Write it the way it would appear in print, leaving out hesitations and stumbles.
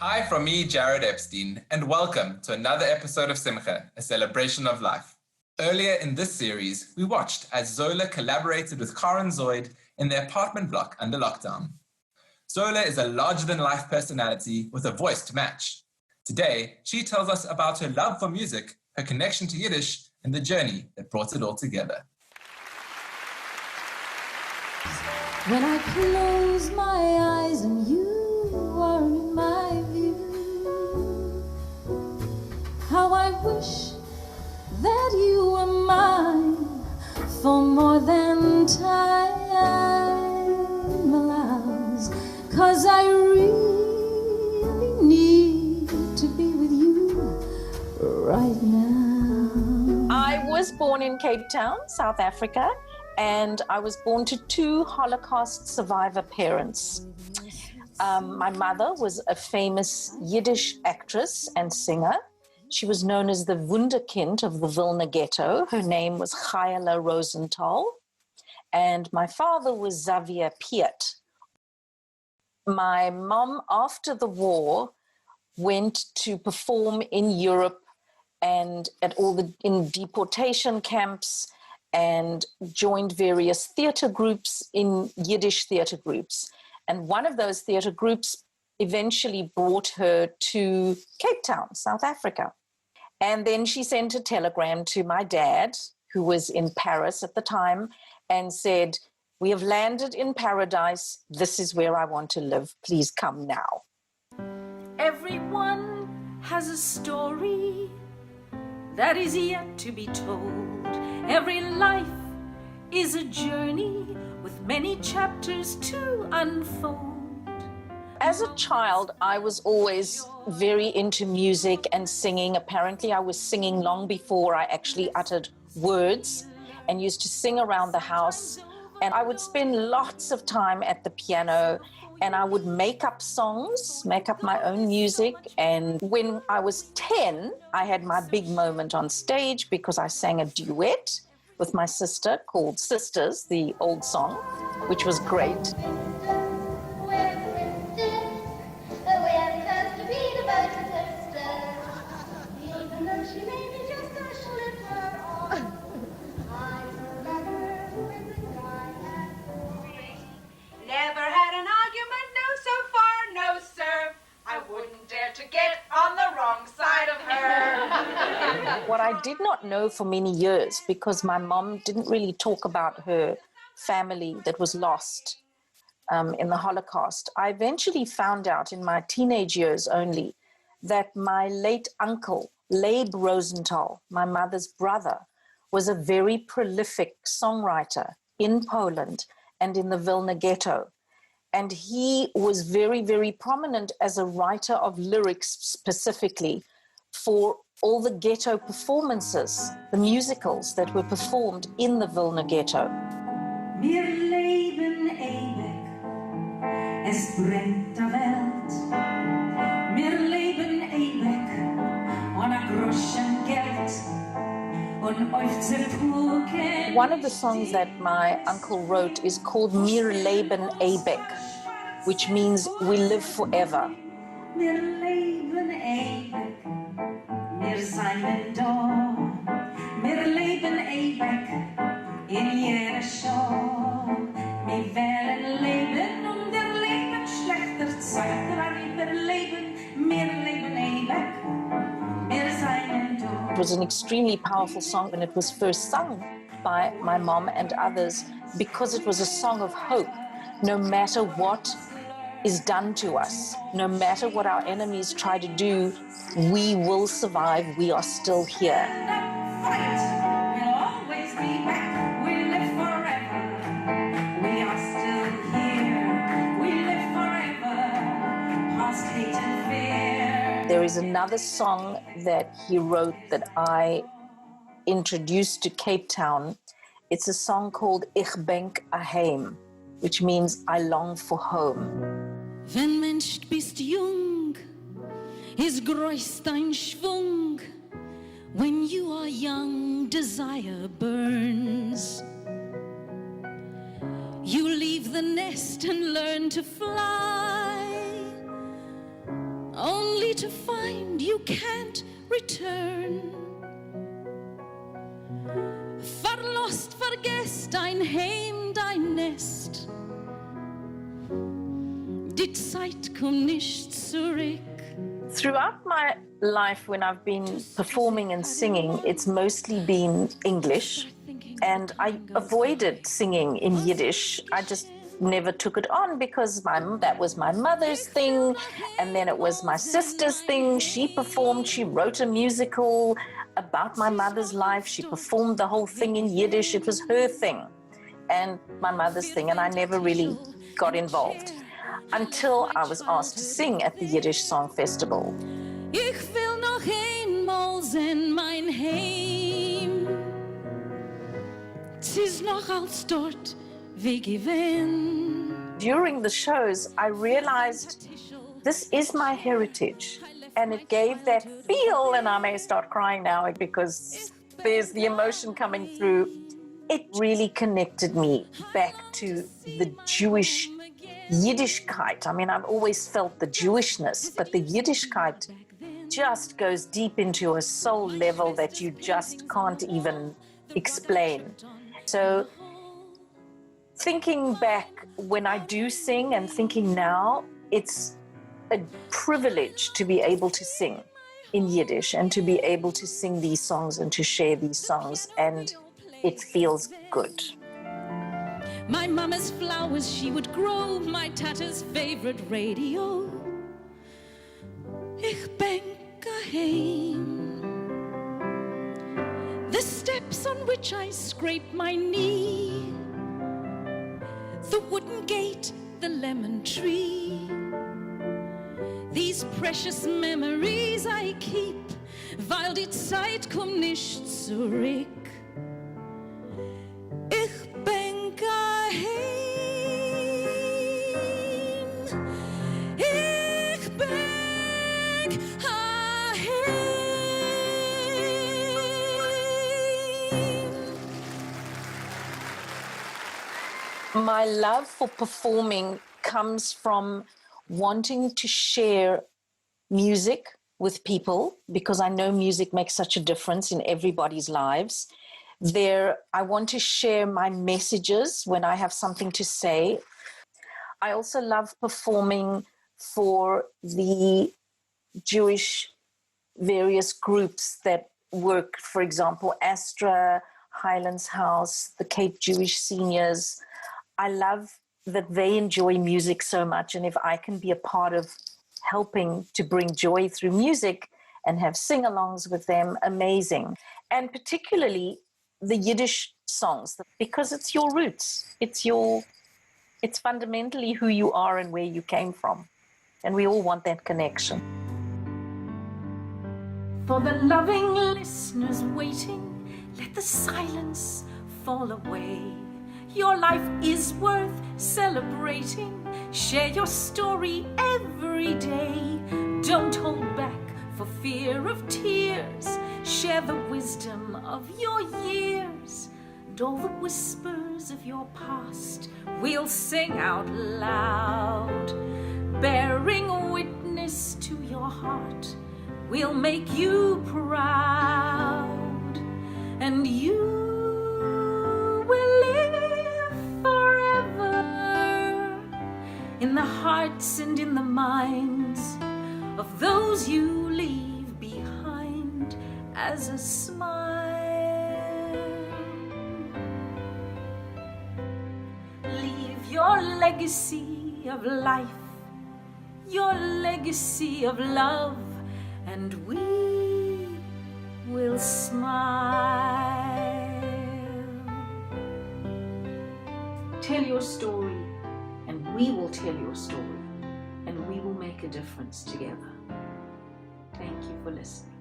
Hi from me, Jared Epstein, and welcome to another episode of Simcha, a celebration of life. Earlier in this series, we watched as Zola collaborated with Karen Zoid in their apartment block under lockdown. Zola is a larger-than-life personality with a voice to match. Today, she tells us about her love for music, her connection to Yiddish, and the journey that brought it all together. When I close my eyes and you are in my view, how I wish that you were mine for more than time allows, 'cause I really need to be with you right now. I was born in Cape Town, South Africa, and I was born to two Holocaust survivor parents. My mother was a famous Yiddish actress and singer. She was known as the Wunderkind of the Vilna Ghetto. Her name was Chayela Rosenthal. And my father was Xavier Piet. My mom, after the war, went to perform in Europe and in deportation camps, and joined various theater groups in Yiddish theater groups. And one of those theater groups eventually brought her to Cape Town, South Africa. And then she sent a telegram to my dad, who was in Paris at the time, and said, "We have landed in paradise. This is where I want to live. Please come now." Everyone has a story that is yet to be told. Every life is a journey with many chapters to unfold. As a child, I was always very into music and singing. Apparently, I was singing long before I actually uttered words, and used to sing around the house. And I would spend lots of time at the piano, and I would make up songs, make up my own music. And when I was 10, I had my big moment on stage because I sang a duet with my sister called Sisters, the old song, which was great. What I did not know for many years, because my mom didn't really talk about her family that was lost in the Holocaust, I eventually found out in my teenage years only that my late uncle, Leib Rosenthal, my mother's brother, was a very prolific songwriter in Poland and in the Vilna Ghetto. And he was very, very prominent as a writer of lyrics specifically for all the ghetto performances, the musicals that were performed in the Vilna Ghetto. Wir leben ewig, es brennt der Welt. Wir leben ewig, ohne Groschen Geld. Und auf der Brücke. One of the songs that my uncle wrote is called Mir leben ewig, which means we live forever. Wir leben ewig. Wir seien da, wir leben ewig in jeder Show. Wir werden leben der Leben schlechter Zeiten, wir leben ewig, wir seien da. It was an extremely powerful song, and it was first sung by my mom and others because it was a song of hope. No matter what is done to us, no matter what our enemies try to do, we will survive. We are still here. We'll always be back. We live forever. We are still here. We live forever. Past hate and fear. There is another song that he wrote that I introduced to Cape Town. It's a song called Ich Benk Aheim, which means I long for home. Wenn Mensch bist jung, ist groß dein Schwung. When you are young, desire burns. You leave the nest and learn to fly. Oh, to find you can't return. Verlost, vergesst dein Heim, dein Nest. Die Zeit kommt nicht zurück. Throughout my life, when I've been performing and singing, it's mostly been English, and I avoided singing in Yiddish. I just never took it on because that was my mother's thing, and then it was my sister's thing. She performed, she wrote a musical about my mother's life. She performed the whole thing in Yiddish. It was her thing and my mother's thing, and I never really got involved until I was asked to sing at the Yiddish Song Festival. Ich will noch einmal sehen mein Heim. Es ist noch als dort wie gewesen. During the shows, I realized this is my heritage, and it gave that feel, and I may start crying now because there's the emotion coming through. It really connected me back to the Jewish Yiddishkeit. I mean, I've always felt the Jewishness, but the Yiddishkeit just goes deep into a soul level that you just can't even explain. So thinking back when I do sing and thinking now, it's a privilege to be able to sing in Yiddish and to be able to sing these songs and to share these songs, and it feels good. My mama's flowers she would grow, my tata's favorite radio. Ich bin geheim. The steps on which I scrape my knee, the wooden gate, the lemon tree. These precious memories I keep, weil die Zeit kommt nicht zurück. Ich bin geheim. Ich bin geheim. My love for performing comes from wanting to share music with people, because I know music makes such a difference in everybody's lives. I want to share my messages when I have something to say. I also love performing for the Jewish various groups that work, for example, Astra, Highlands House, the Cape Jewish Seniors. I love that they enjoy music so much, and if I can be a part of helping to bring joy through music and have sing-alongs with them, amazing. And particularly the Yiddish songs, because it's your roots. It's fundamentally who you are and where you came from. And we all want that connection. For the loving listeners waiting, let the silence fall away. Your life is worth celebrating. Share your story every day. Don't hold back for fear of tears. Share the wisdom of your years. And all the whispers of your past we'll sing out loud. Bearing witness to your heart, we'll make you proud. And you will live forever in the hearts and in the minds of those you leave behind as a smile. Leave your legacy of life, your legacy of love, and we will smile. Tell your story, and we will tell your story, and we will make a difference together. Thank you for listening.